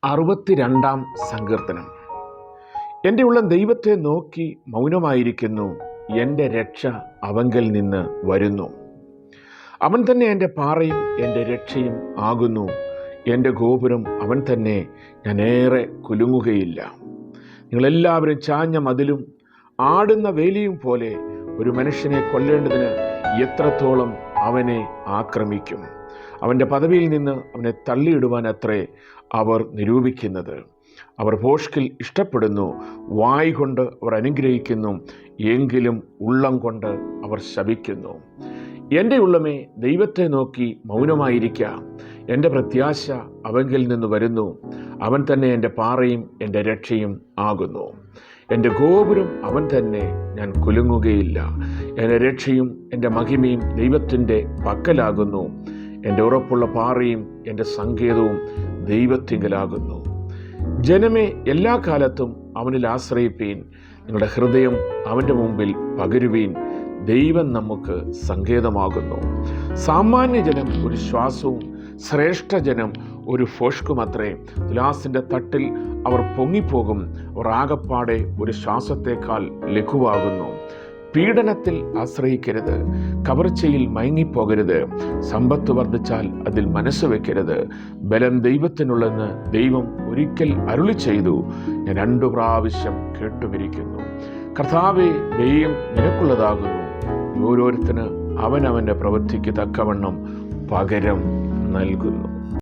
62 സങ്കീർത്തനം. എൻ്റെ ഉള്ളം ദൈവത്തെ നോക്കി മൗനമായിരിക്കുന്നു, എൻ്റെ രക്ഷ അവങ്കൽ നിന്ന് വരുന്നു. അവൻ തന്നെ എൻ്റെ പാറയും എൻ്റെ രക്ഷയും ആകുന്നു, എൻ്റെ ഗോപുരം അവൻ തന്നെ, ഞാനേറെ കുലുങ്ങുകയില്ല. നിങ്ങളെല്ലാവരും ചാഞ്ഞ മതിലും ആടുന്ന വേലിയും പോലെ ഒരു മനുഷ്യനെ കൊല്ലേണ്ടതിന് എത്രത്തോളം അവനെ ആക്രമിക്കും. അവൻ്റെ പദവിയിൽ നിന്ന് അവനെ തള്ളിയിടുവാൻ അത്രേ അവർ നിരൂപിക്കുന്നത്. അവർ ഭോഷ്കിൽ ഇഷ്ടപ്പെടുന്നു, വായ് കൊണ്ട് അവർ അനുഗ്രഹിക്കുന്നു, എങ്കിലും ഉള്ളം കൊണ്ട് അവർ ശപിക്കുന്നു. എൻ്റെ ഉള്ളമേ, ദൈവത്തെ നോക്കി മൗനമായിരിക്കുക. എൻ്റെ പ്രത്യാശ അവങ്കിൽ നിന്ന് വരുന്നു. അവൻ തന്നെ എൻ്റെ പാറയും എൻ്റെ രക്ഷയും ആകുന്നു. എൻ്റെ ഗോപുരം അവൻ തന്നെ, ഞാൻ കുലുങ്ങുകയില്ല. എൻ്റെ രക്ഷയും എൻ്റെ മഹിമയും ദൈവത്തിൻ്റെ പക്കലാകുന്നു. എൻ്റെ ഉറപ്പുള്ള പാറയും എൻ്റെ സങ്കേതവും ദൈവത്തിങ്കലാകുന്നു. ജനമേ, എല്ലാ കാലത്തും അവനിൽ ആശ്രയിപ്പീൻ. നിങ്ങളുടെ ഹൃദയം അവൻ്റെ മുമ്പിൽ പകരുവീൻ. ദൈവം നമുക്ക് സങ്കേതമാകുന്നു. സാമാന്യജനം ഒരു ശ്വാസവും ശ്രേഷ്ഠജനം ഒരു ഫോഷ്കുമത്രേ. തുലാസിൻ്റെ തട്ടിൽ അവർ പൊങ്ങിപ്പോകും. അവർ ആകപ്പാടെ ഒരു ശ്വാസത്തേക്കാൾ ലഘുവാകുന്നു. പീഡനത്തിൽ ആശ്രയിക്കരുത്, കവർച്ചയിൽ മയങ്ങിപ്പോകരുത്. സമ്പത്ത് വർദ്ധിച്ചാൽ അതിൽ മനസ്സ് വയ്ക്കരുത്. ബലം ദൈവത്തിനുള്ളെന്ന് ദൈവം ഒരിക്കൽ അരുളി ചെയ്തു, ഞാൻ 2 പ്രാവശ്യം കേട്ടുമിരിക്കുന്നു. കർത്താവേ, ദൈവം നിനക്കുള്ളതാകുന്നു. ഓരോരുത്തന് അവനവൻ്റെ പ്രവൃത്തിക്ക് തക്കവണ്ണം പകരം നൽകുന്നു.